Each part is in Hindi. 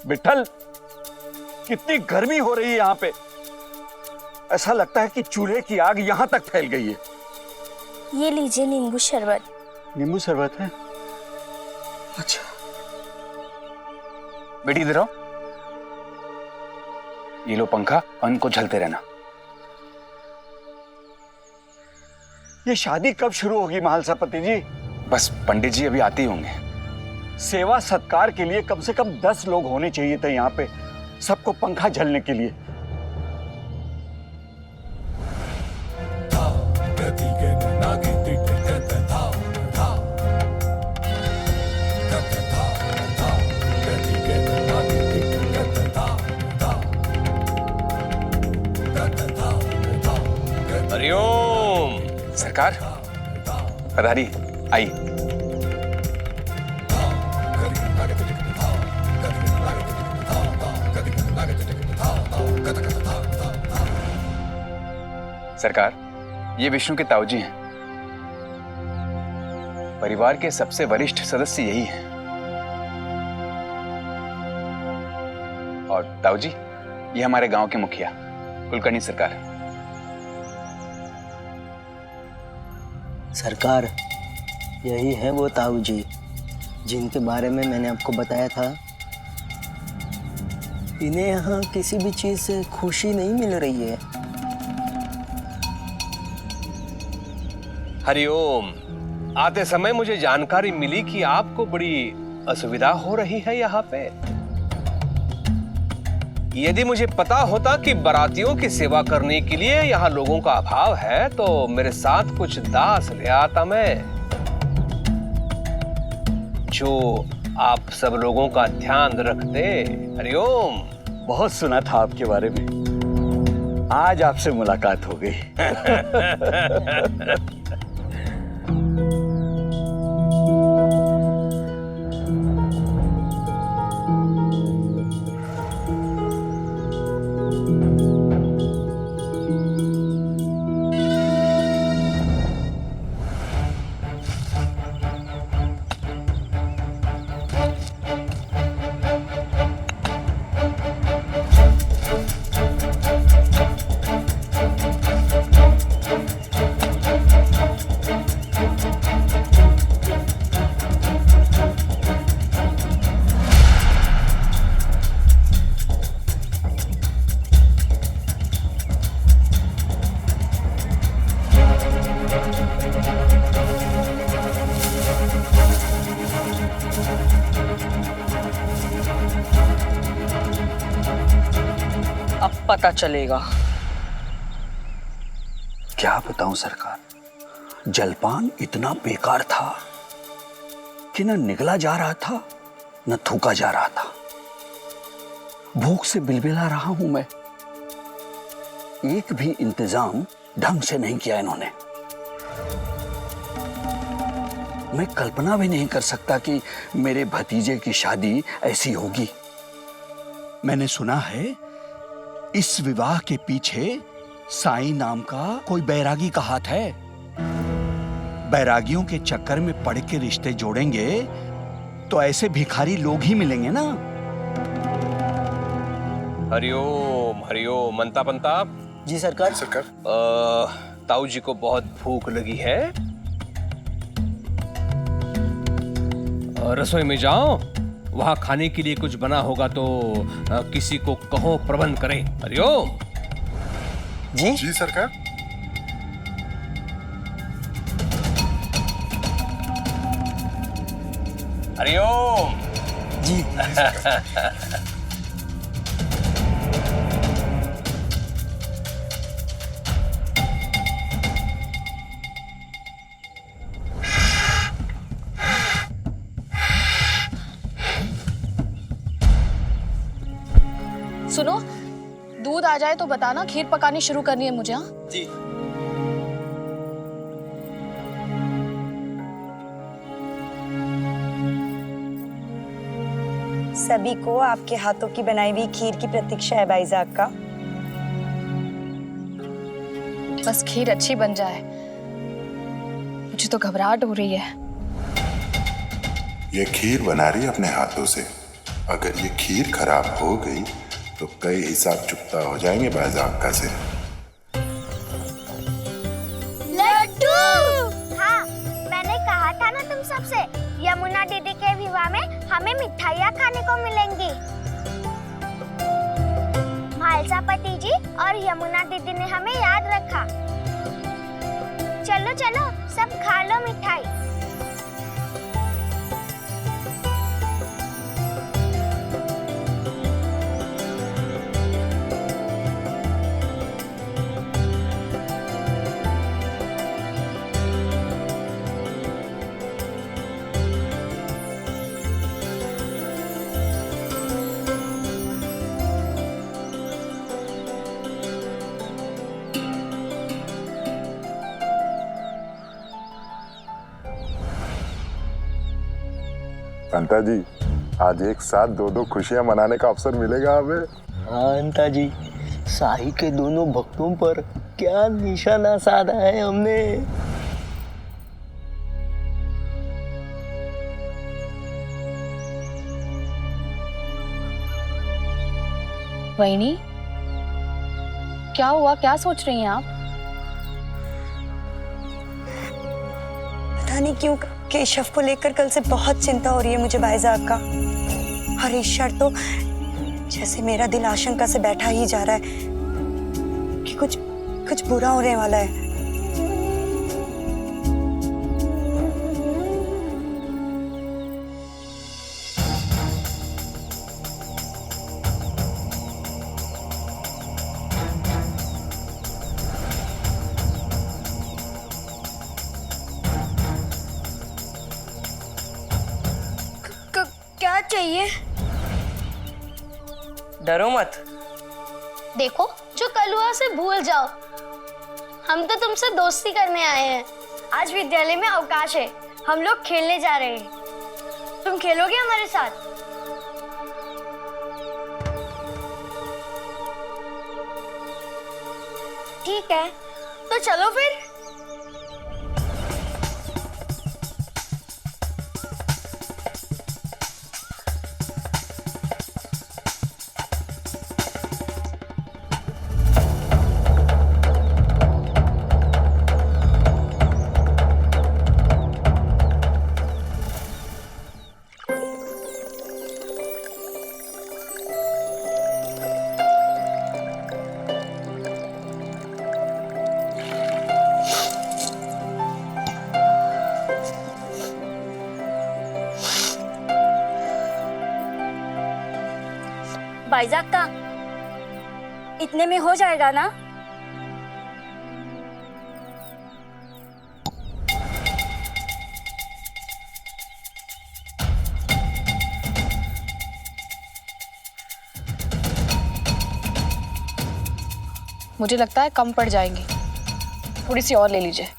विठल, कितनी गर्मी हो रही है यहाँ पे। ऐसा लगता है कि चूल्हे की आग यहाँ तक फैल गई है। ये लीजिए नींबू शरबत। नींबू शरबत है? अच्छा। बेटी इधर आओ, ये लो पंखा और इनको झलते रहना। ये शादी कब शुरू होगी महालसापति जी? बस पंडित जी अभी आते ही होंगे। सेवा सत्कार के लिए कम से कम 10 लोग होने चाहिए थे यहाँ पे, सबको पंखा झलने के लिए। हरिओम। सरकार पधारी, आई। सरकार, ये विष्णु के ताऊजी हैं। परिवार के सबसे वरिष्ठ सदस्य यही हैं। और ताऊजी, ये हमारे गांव के मुखिया कुलकर्णी सरकार। सरकार, यही है वो ताऊ जी जिनके बारे में मैंने आपको बताया था। इन्हें यहाँ किसी भी चीज से खुशी नहीं मिल रही है। हरिओम। आते समय मुझे जानकारी मिली कि आपको बड़ी असुविधा हो रही है यहाँ पे। यदि मुझे पता होता कि बारातियों की सेवा करने के लिए यहाँ लोगों का अभाव है तो मेरे साथ कुछ दास ले आता मैं, जो आप सब लोगों का ध्यान रखते। हरिओम। बहुत सुना था आपके बारे में, आज आपसे मुलाकात हो गई। अब पता चलेगा। क्या बताऊं सरकार, जलपान इतना बेकार था कि न निगला जा रहा था न थूका जा रहा था। भूख से बिलबिला रहा हूं मैं। एक भी इंतजाम ढंग से नहीं किया इन्होंने। मैं कल्पना भी नहीं कर सकता कि मेरे भतीजे की शादी ऐसी होगी। मैंने सुना है इस विवाह के पीछे साईं नाम का कोई बैरागी का हाथ है। बैरागियों के चक्कर में पड़ के रिश्ते जोड़ेंगे तो ऐसे भिखारी लोग ही मिलेंगे ना। हरिओम। हरिओम। मनता पंता। जी सरकार। ताऊ जी को बहुत भूख लगी है, रसोई में जाओ, वहां खाने के लिए कुछ बना होगा तो किसी को कहो प्रबंध करें। हरिओम। जी जी सरकार। हरिओम। जी। सुनो, दूध आ जाए तो बताना, खीर पकानी शुरू करनी है मुझे। हाँ जी। सभी को आपके हाथों की बनाई हुई खीर की प्रतीक्षा है भाईजाग का। बस खीर अच्छी बन जाए, मुझे तो घबराहट हो रही है। ये खीर बना रही है अपने हाथों से, अगर ये खीर खराब हो गई तो कई हिसाब चुकता हो जाएंगे बाइजा अक्का से। लड्डू। हाँ, मैंने कहा था ना तुम सबसे, यमुना दीदी के विवाह में हमें मिठाइयाँ खाने को मिलेंगी। भालसा पति जी और यमुना दीदी ने हमें याद रखा। चलो चलो सब खा लो मिठाई। अंता जी, आज एक साथ दो दो खुशियां मनाने का अवसर मिलेगा हमें। हाँ अंता जी, शाही के दोनों भक्तों पर क्या निशाना साधा है हमने। वहीनी, क्या हुआ? क्या सोच रही हैं आप? पता नहीं क्यों केशव को लेकर कल से बहुत चिंता हो रही है मुझे बाइजा अक्का। और ईश्वर तो जैसे मेरा दिल आशंका से बैठा ही जा रहा है कि कुछ बुरा होने वाला है। क्या चाहिए? डरो मत। देखो, जो कल हुआ उसे भूल जाओ। हम तो तुमसे दोस्ती करने आए हैं। आज विद्यालय में अवकाश है, हम लोग खेलने जा रहे हैं। तुम खेलोगे हमारे साथ? ठीक है, तो चलो फिर। बाइजा का इतने में हो जाएगा ना? मुझे लगता है कम पड़ जाएंगी, थोड़ी सी और ले लीजिए।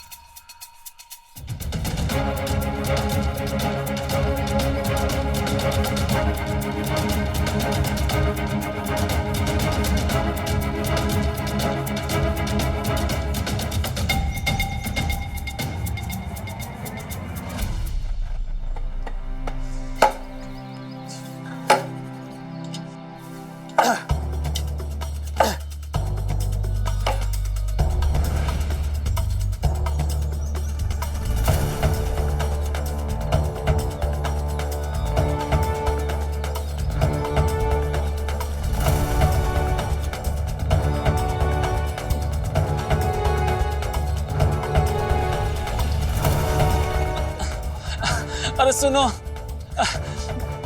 अरे सुनो,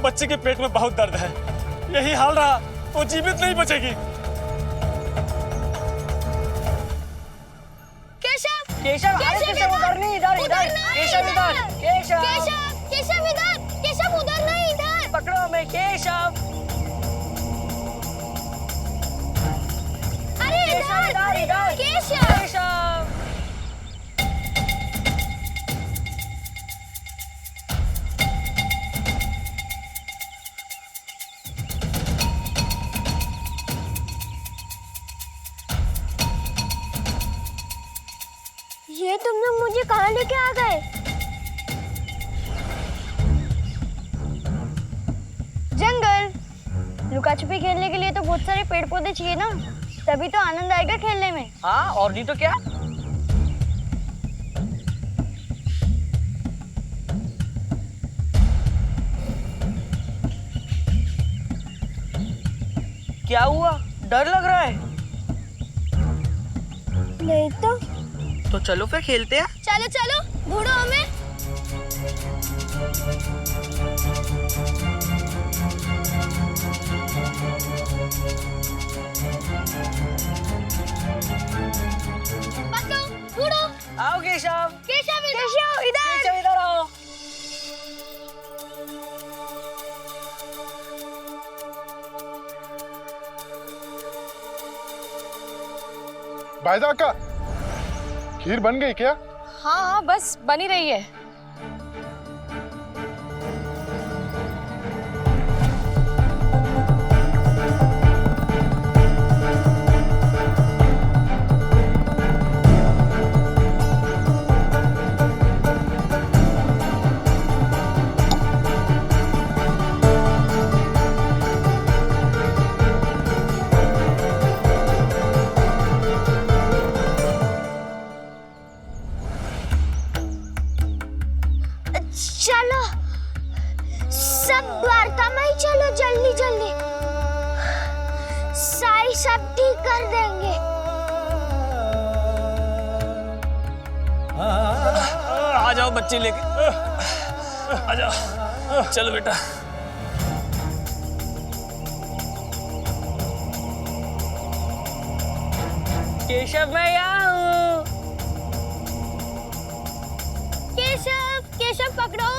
बच्चे के पेट में बहुत दर्द है। यही हाल रहा तो जीवित नहीं बचेगी। केशव! केशव उधर नहीं, इधर इधर। केशव इधर। केशव! केशव इधर! केशव उधर नहीं, इधर! पकड़ो हमें केशव। अरे इधर! केशव! केशव! ये तुम लोग मुझे कहाँ लेके आ गए? जंगल। लुका छुपी खेलने के लिए तो बहुत सारे पेड़ पौधे चाहिए ना, तभी तो आनंद आएगा खेलने में। हाँ, और नहीं तो क्या। क्या हुआ, डर लग रहा है? नहीं तो चलो फिर खेलते हैं। चलो चलो, ढूंढो हमें। पकड़ो, ढूंढो। आओ केशव। केशव इधर। केशव इधर आओ। भाईजान का खीर बन गई क्या? हाँ हाँ, बस बनी रही है। चलो सब वार्ता में ही चलो, जल्दी जल्दी, साई सब ठीक कर देंगे। आ जाओ बच्चे लेके, आ जाओ, चलो बेटा। केशव मैं यहाँ हूँ। केशव पकड़ो।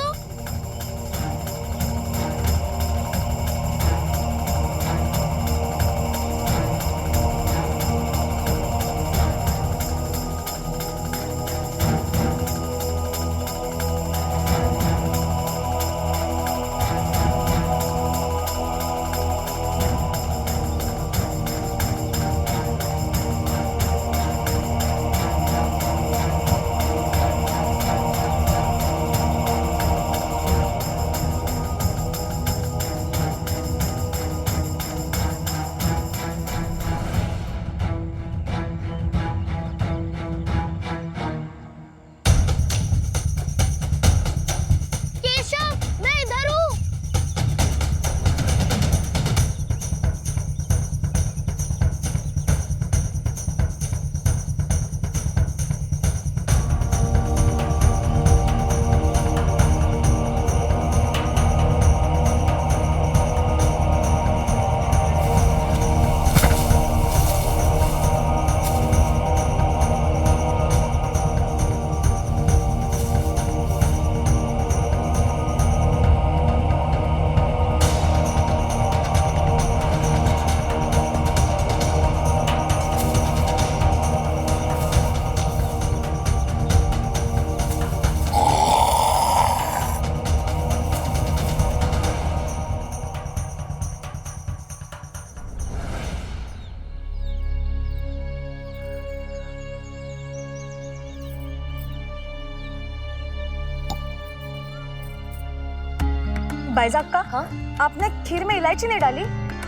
बाइजाक का, हाँ? आपने खीर में इलायची नहीं डाली?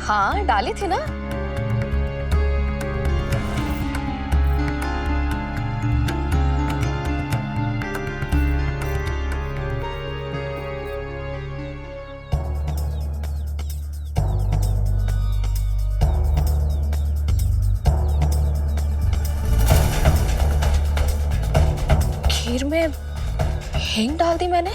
हाँ डाली थी ना। खीर में हींग डाल दी मैंने।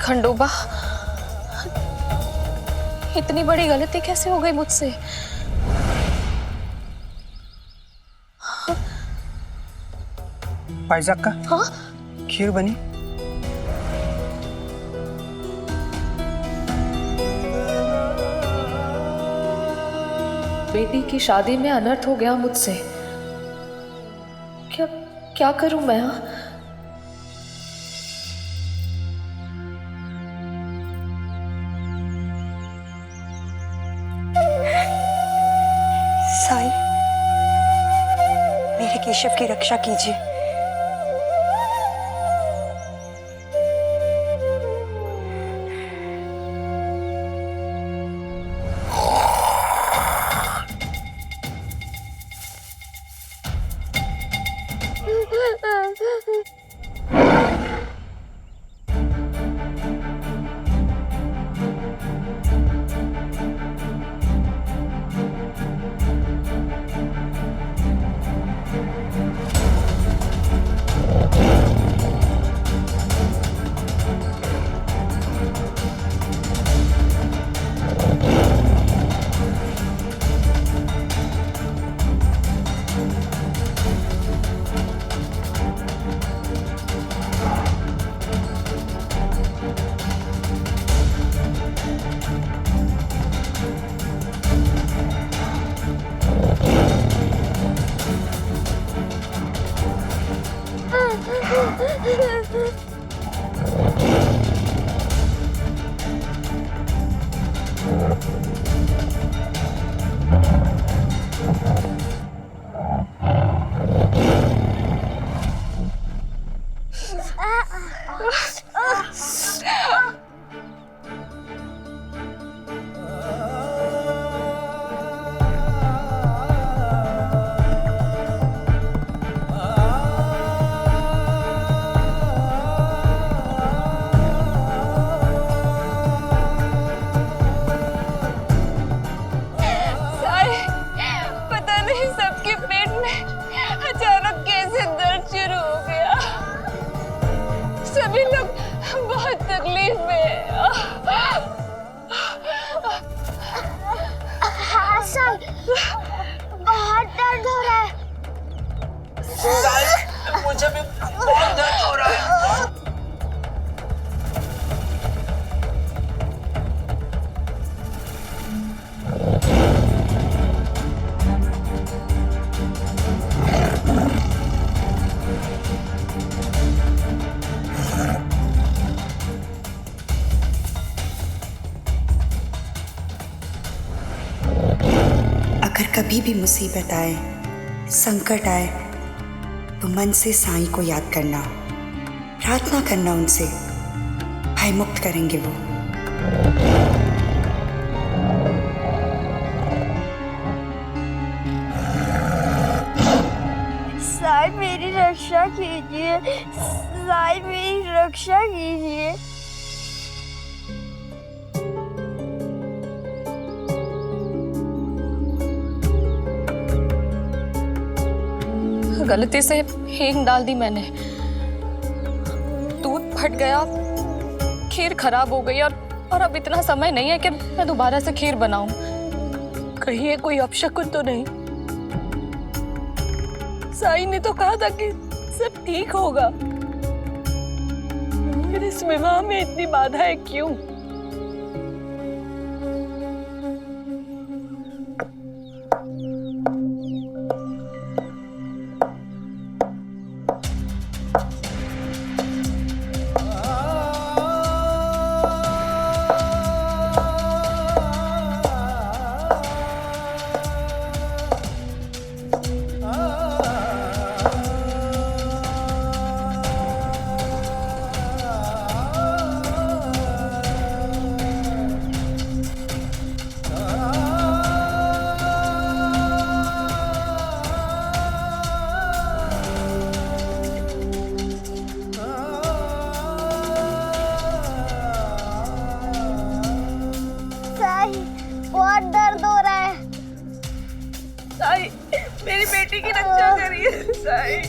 खंडोबा, इतनी बड़ी गलती कैसे हो गई मुझसे? भाईजान का हाँ? खीर बनी। बेटी की शादी में अनर्थ हो गया मुझसे। क्या क्या करूं मैं? साईं, मेरे केशव की रक्षा कीजिए। सभी लोग बहुत तकलीफ में। हासन, बहुत दर्द हो रहा है। मुझे भी बहुत दर्द हो रहा है। अगर कभी भी मुसीबत आए, संकट आए, तो मन से साईं को याद करना, प्रार्थना करना उनसे, भय मुक्त करेंगे वो। साईं मेरी रक्षा कीजिए, साईं मेरी रक्षा कीजिए। गलती से हींग डाल दी मैंने, दूध फट गया, खीर खराब हो गई और अब इतना समय नहीं है कि मैं दोबारा से खीर बनाऊं। कहीं ये कोई अपशकुन तो नहीं? साईं ने तो कहा था कि सब ठीक होगा, फिर इस विवाह में इतनी बाधाएं क्यों? बहुत दर्द हो रहा है। साईं, मेरी बेटी की रक्षा करिए। साईं,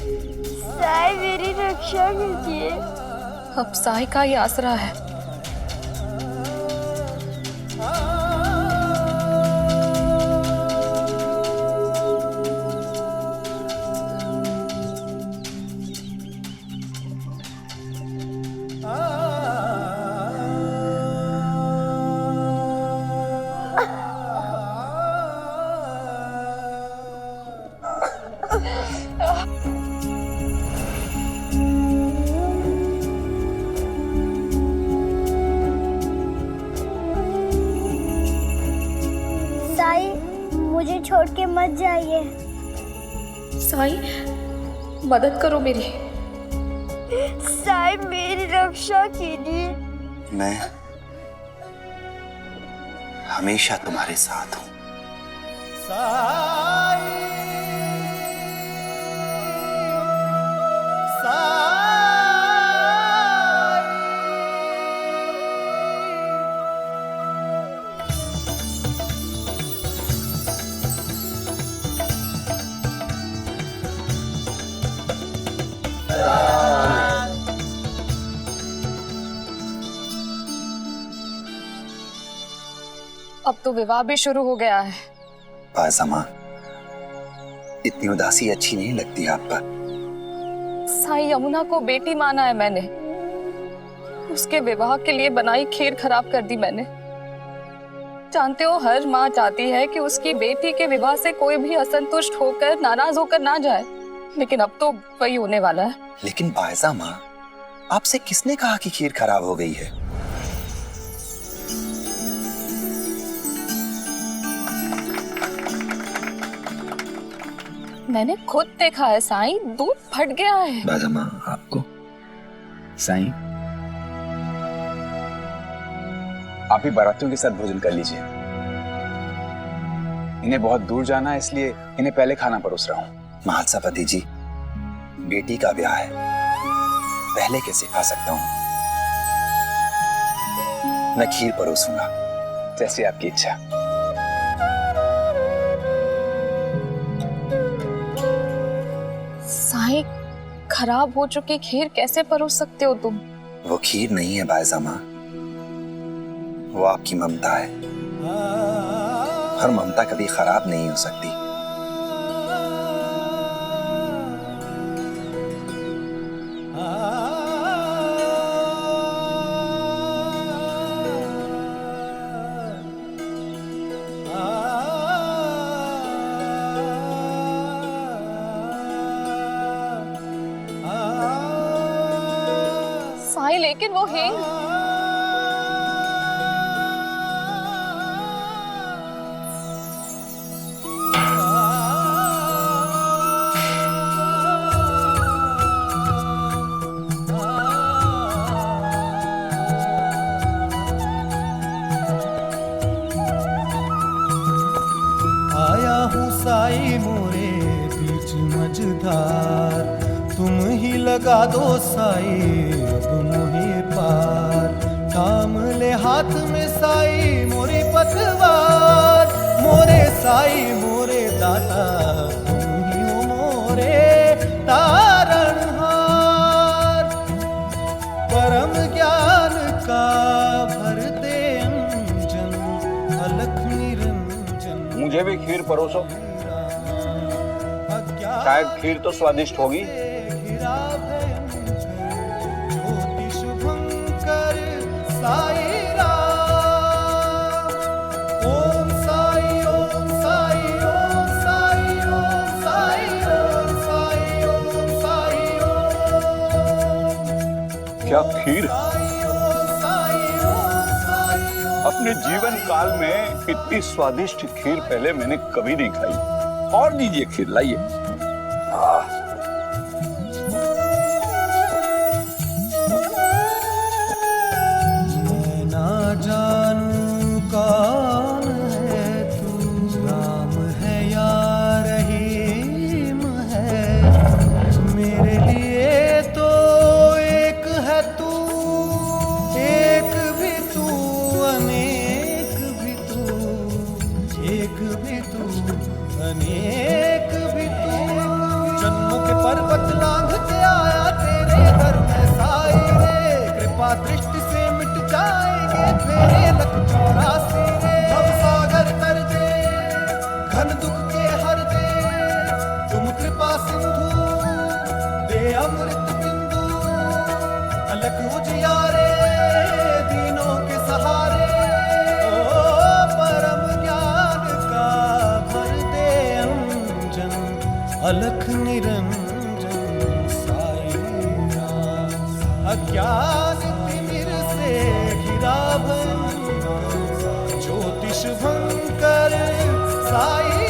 साईं मेरी रक्षा कीजिए। अब साईं का ही आसरा है। मुझे मुझे छोड़ के मत जाइए। साईं, मदद करो मेरी। साईं, मेरी रक्षा कीजिए। मैं हमेशा तुम्हारे साथ हूं। अब तो विवाह भी शुरू हो गया है। बाज़मा, इतनी उदासी अच्छी नहीं लगती आप पर। साईं, यमुना को बेटी माना है मैंने। उसके विवाह के लिए बनाई खीर खराब कर दी मैंने। जानते हो, हर माँ चाहती है कि उसकी बेटी के विवाह से कोई भी असंतुष्ट होकर, नाराज होकर ना जाए, लेकिन अब तो वही होने वाला है। लेकिन बाज़मा, आपसे किसने कहा कि खीर खराब हो गई है? मैंने खुद देखा है साईं, दूध फट गया है। बाज़मा, आपको साईं, आप भी बारातियों के साथ भोजन कर लीजिए। इन्हें बहुत दूर जाना है, इसलिए इन्हें पहले खाना परोस रहा हूँ। महात्सापति जी, बेटी का ब्याह है, पहले कैसे खा सकता हूँ? मैं खीर परोसूंगा। जैसे आपकी इच्छा। साईं, खराब हो चुकी खीर कैसे परोस सकते हो तुम? वो खीर नहीं है बाज़मा, वो आपकी ममता है। हर ममता कभी खराब नहीं हो सकती। साईं, लेकिन वो हींग। आया हूँ साई मोरे बीच मझधार, तुम ही लगा दो साई अब मोहे पार। थाम ले हाथ में साई मोरी पतवार, मोरे साई मोरे दाता तुम ही हो मोरे तारणहार। परम ज्ञान का भर दे अंजन, अलख निरंजन। मुझे भी खीर परोसो, शायद खीर तो स्वादिष्ट होगी। ज्योति शुभंकर साई राम। ओम साई ओम साई ओम साई ओम साई ओम साई ओम साई ओम। क्या खीर! ओम साई ओम साई ओम। अपने जीवन काल में इतनी स्वादिष्ट खीर पहले मैंने कभी नहीं खाई। और दीजिए खीर, लाइए। मैं ना जानूं कौन है तू, राम है या रहीम है। मेरे लिए तो एक है तू, एक भी तू, अनेक भी तू, एक भी तू, अनेक भी तू। जन्मों के पर्वत लांघ के आया तेरे दर में साई रे, कृपा दृष्टि से मिट जाएंगे फेरे लख 84 रे। भव सागर तर दे, घन दुख के हर दे, तुम कृपा सिंधु दे अमृत बिंदु। अलख उजियारे दीनों के सहारे, ओ परम ज्ञान का भर दे अंजन, अलख निरंजन साई राम। अज्ञान तिमिर से घिरा भंग, ज्योतिष भंकर साई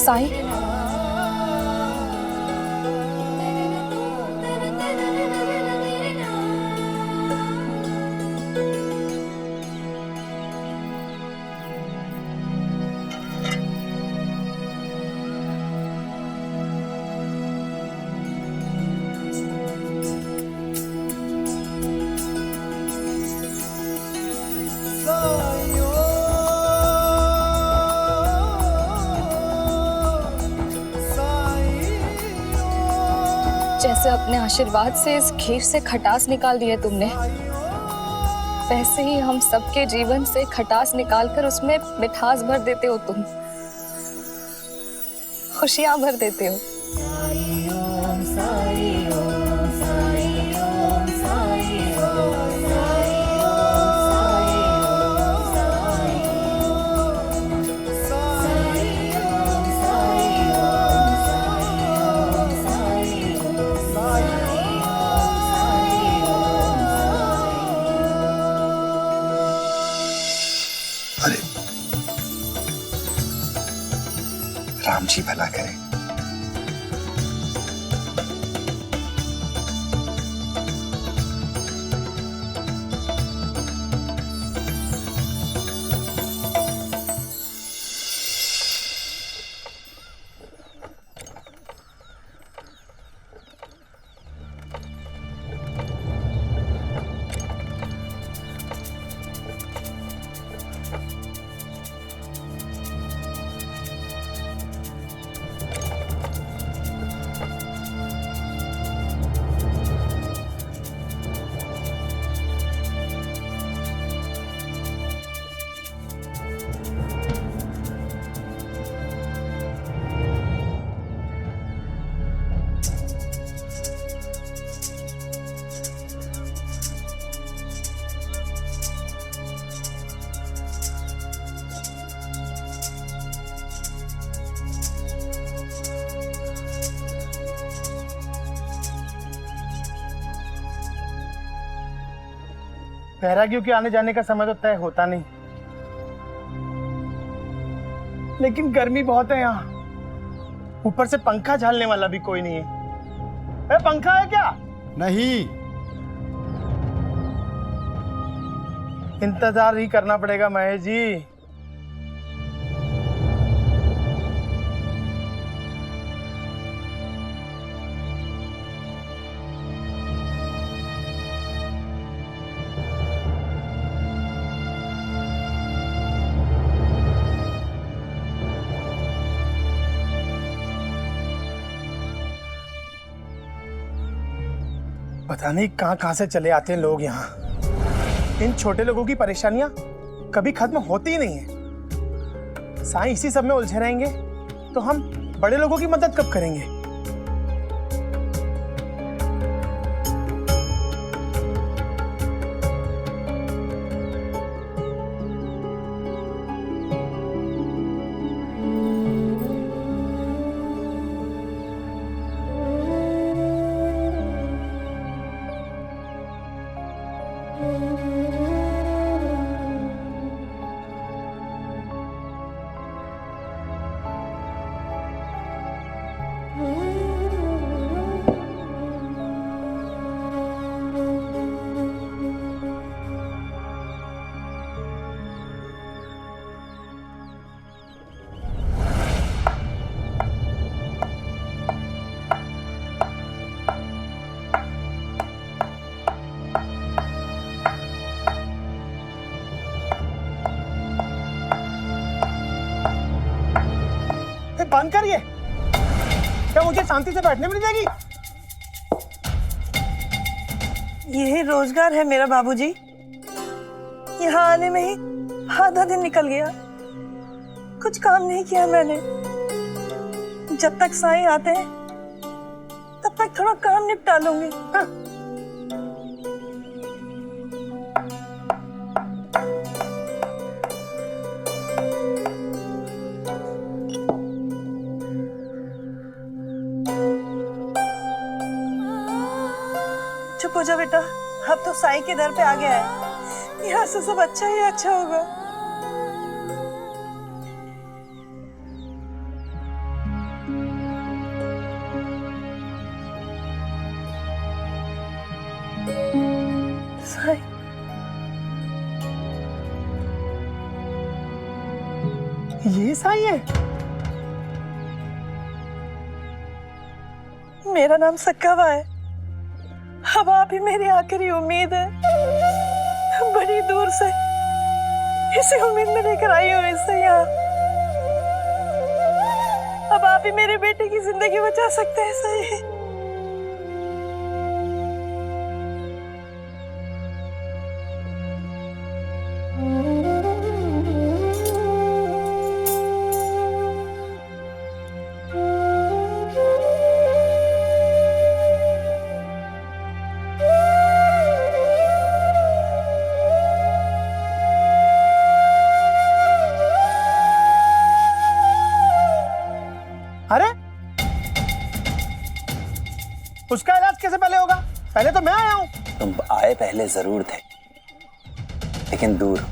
साईं, जैसे अपने आशीर्वाद से इस खीर से खटास निकाल दी है तुमने, वैसे ही हम सबके जीवन से खटास निकालकर उसमें मिठास भर देते हो तुम, खुशियां भर देते हो। राम जी भला करे। बैरागियों के आने जाने का समय तो तय होता नहीं, लेकिन गर्मी बहुत है यहाँ। ऊपर से पंखा झलने वाला भी कोई नहीं है। पंखा है क्या? नहीं, इंतजार ही करना पड़ेगा महेश जी। पता नहीं कहां से चले आते हैं लोग यहाँ। इन छोटे लोगों की परेशानियां कभी खत्म होती ही नहीं है। साईं इसी सब में उलझे रहेंगे तो हम बड़े लोगों की मदद कब करेंगे? बंद करिए, क्या मुझे शांति से बैठने मिल जाएगी? यही रोजगार है मेरा बाबूजी। यहाँ आने में ही आधा दिन निकल गया, कुछ काम नहीं किया मैंने। जब तक साईं आते हैं तब तक थोड़ा काम निपटा लूंगी। हाँ। चुप हो जा बेटा, अब तो साईं के दर पे आ गया है, यहाँ से सब अच्छा ही अच्छा होगा। ये साई है? मेरा नाम सक्कावा है। अब आप ही मेरी आखिरी उम्मीद है। बड़ी दूर से इसी उम्मीद में लेकर आई हूँ इसे यहाँ। अब आप ही मेरे बेटे की जिंदगी बचा सकते हैं सही। अरे उसका इलाज कैसे पहले होगा? पहले तो मैं आया हूँ। तुम आए पहले जरूर थे, लेकिन दूर।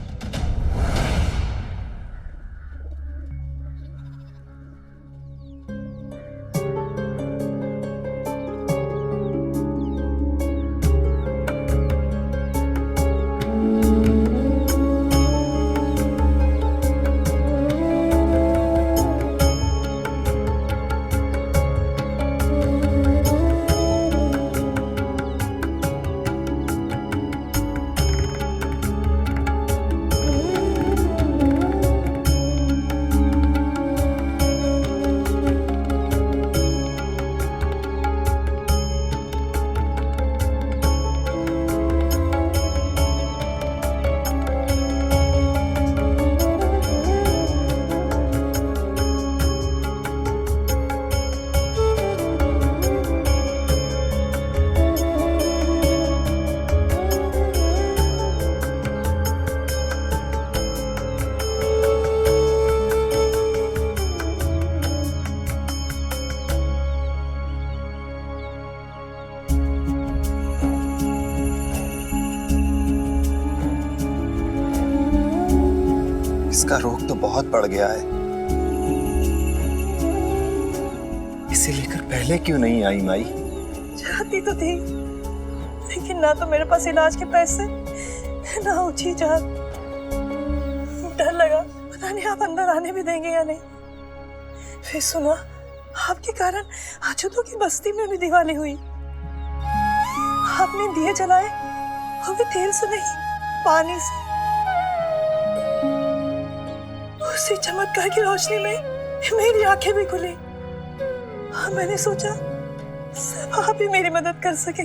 इसका रोग तो बहुत बढ़ गया है। इसे लेकर पहले क्यों नहीं आई माई? चाहती तो थी, लेकिन ना तो मेरे पास इलाज के पैसे, ना ऊंची जान। डर लगा पता नहीं आप अंदर आने भी देंगे या नहीं। फिर सुना आपके कारण आजुदों की बस्ती में भी दिवाली हुई। आपने दिए जलाए, वो भी तेल से नहीं, पानी से। उसी चमत्कार की रोशनी में मेरी आंखें भी खुली। हाँ, मैंने सोचा सब आप ही मेरी मदद कर सके।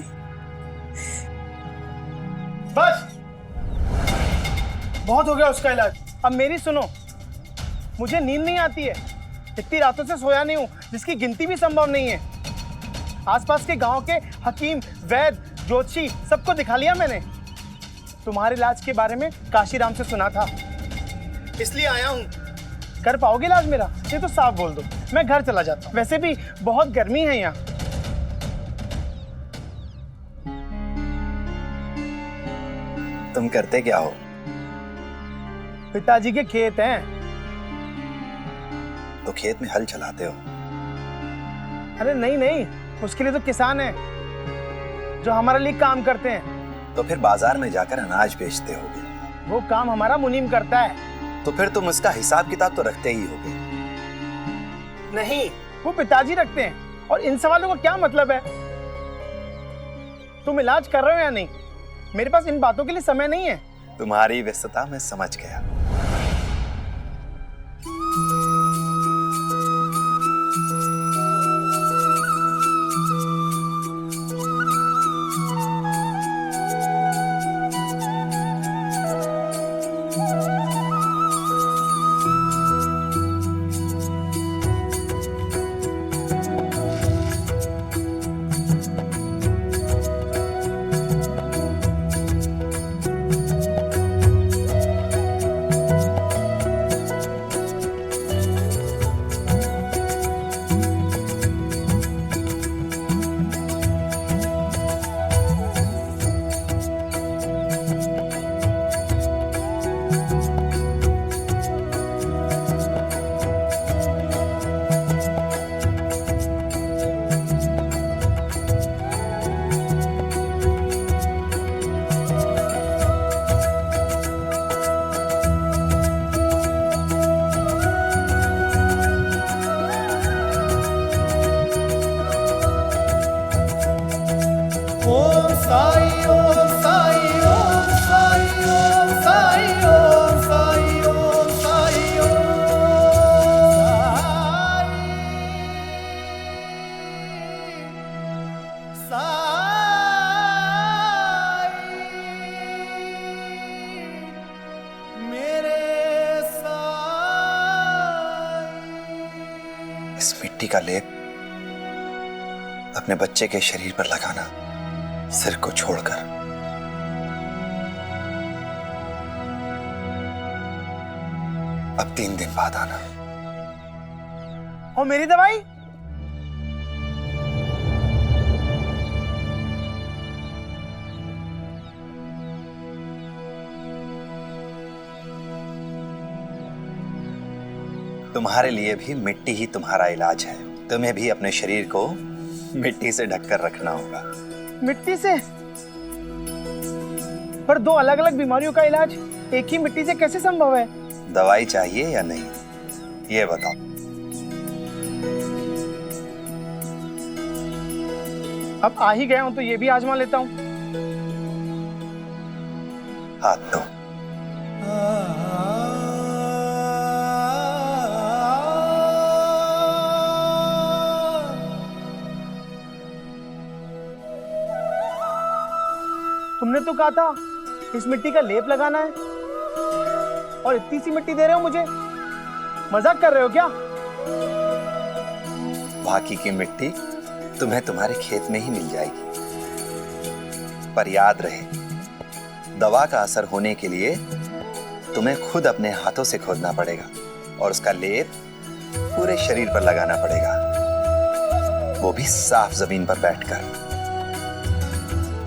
बस बहुत हो गया उसका इलाज। अब मेरी सुनो, मुझे नींद नहीं आती है। इतनी रातों से सोया नहीं हूँ, जिसकी गिनती भी संभव नहीं है। आसपास के गांव के हकीम, वैद्य, ज्योतिषी सबको दिखा लिया मैंने। तुम्हारे इलाज के बारे में काशीराम से सुना था, इसलिए आया हूँ। कर पाओगे इलाज मेरा? ये तो साफ बोल दो, मैं घर चला जाता हूँ। वैसे भी बहुत गर्मी है यहाँ। तुम करते क्या हो? पिताजी के खेत हैं। तो खेत में हल चलाते हो? अरे नहीं नहीं, उसके लिए तो किसान हैं जो हमारे लिए काम करते हैं। तो फिर बाजार में जाकर अनाज बेचते होगे। वो काम हमारा मुनीम करता है। तो फिर तुम उसका हिसाब किताब तो रखते ही होगे। नहीं, वो पिताजी रखते हैं। और इन सवालों का क्या मतलब है? तुम इलाज कर रहे हो या नहीं? मेरे पास इन बातों के लिए समय नहीं है। तुम्हारी व्यस्तता मैं समझ गया। साई ओम साई ओम साई ओम साई ओम साई ओम साई ओम साई मेरे इस मिट्टी का लेप अपने बच्चे के शरीर पर लगाना, सिर को छोड़कर। अब 3 दिन बाद आना। और मेरी दवाई? तुम्हारे लिए भी मिट्टी ही तुम्हारा इलाज है। तुम्हें भी अपने शरीर को मिट्टी से ढककर रखना होगा। मिट्टी से? पर 2 अलग अलग बीमारियों का इलाज एक ही मिट्टी से कैसे संभव है? दवाई चाहिए या नहीं, ये बताओ। अब आ ही गया हूं तो ये भी आजमा लेता हूं। हाथ दो। तुमने तो कहा था इस मिट्टी का लेप लगाना है और इतनी सी मिट्टी दे रहे हो मुझे। मजाक कर रहे हो क्या? बाकी की मिट्टी तुम्हें तुम्हारे खेत में ही मिल जाएगी। पर याद रहे, दवा का असर होने के लिए तुम्हें खुद अपने हाथों से खोदना पड़ेगा और उसका लेप पूरे शरीर पर लगाना पड़ेगा, वो भी साफ जमीन पर बैठकर।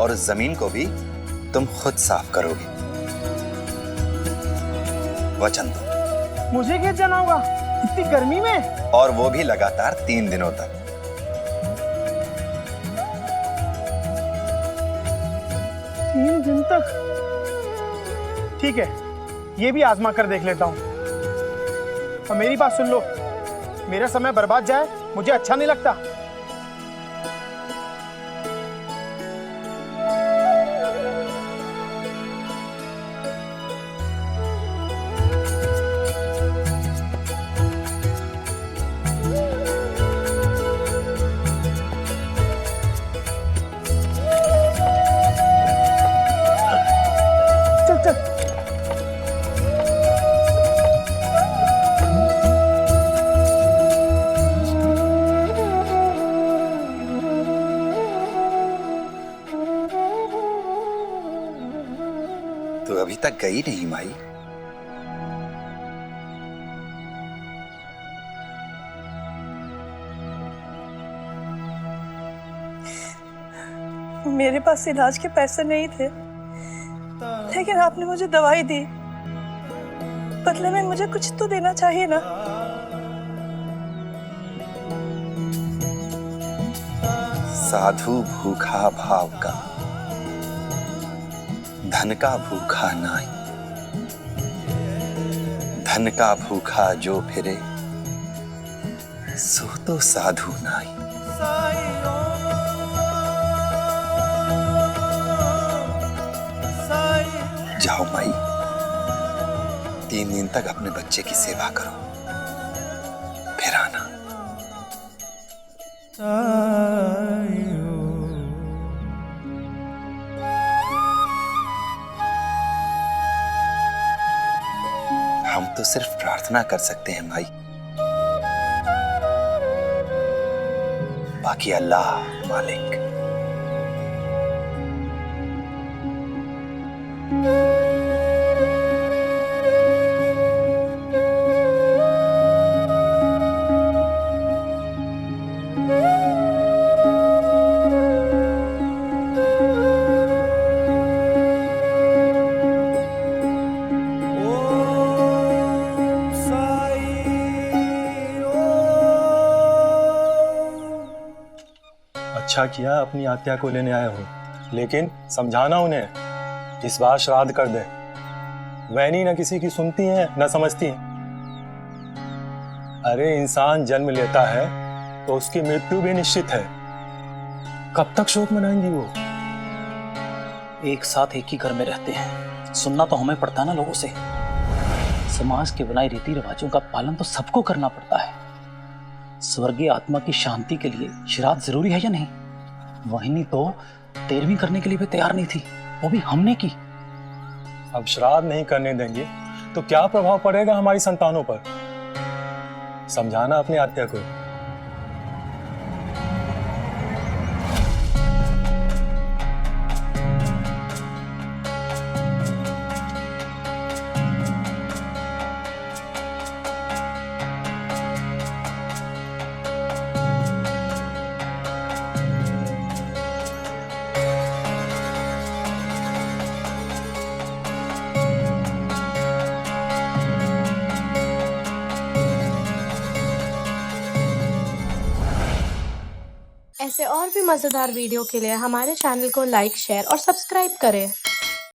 और उस जमीन को भी तुम खुद साफ करोगे। वचन दो। मुझे खेत जाना होगा इतनी गर्मी में? और वो भी लगातार 3 दिनों तक। 3 दिन तक? ठीक है, ये भी आजमा कर देख लेता हूँ। और मेरी बात सुन लो, मेरा समय बर्बाद जाए मुझे अच्छा नहीं लगता। तो अभी तक गई नहीं माई। मेरे पास इलाज के पैसे नहीं थे, लेकिन आपने मुझे दवाई दी। बदले में मुझे कुछ तो देना चाहिए ना। साधु भूखा भाव का, धन का भूखा नाई। धन का भूखा जो फिरे, सो तो साधु नाई। जाओ माई, 3 दिन तक अपने बच्चे की सेवा करो, फिर आना। हम तो सिर्फ प्रार्थना कर सकते हैं माई, बाकी अल्लाह मालिक। अच्छा किया अपनी आत्या को लेने आए हो, लेकिन समझाना उन्हें इस बार श्राद्ध कर दे। वैनी न किसी की सुनती हैं न समझती हैं। अरे इंसान जन्म लेता है तो उसकी मृत्यु भी निश्चित है। कब तक शोक मनाएंगी वो? एक साथ एक ही घर में रहते हैं, सुनना तो हमें पड़ता है ना लोगों से। समाज के बनाए रीति रिवाजों का पालन तो सबको करना पड़ता है। स्वर्गीय आत्मा की शांति के लिए श्राद्ध जरूरी है या नहीं? वहिनी तो 13वीं करने के लिए भी तैयार नहीं थी, वो भी हमने की। अब श्राद्ध नहीं करने देंगे तो क्या प्रभाव पड़ेगा हमारी संतानों पर? समझाना अपनी आत्या को। ऐसे और भी मज़ेदार वीडियो के लिए हमारे चैनल को लाइक, शेयर और सब्सक्राइब करें।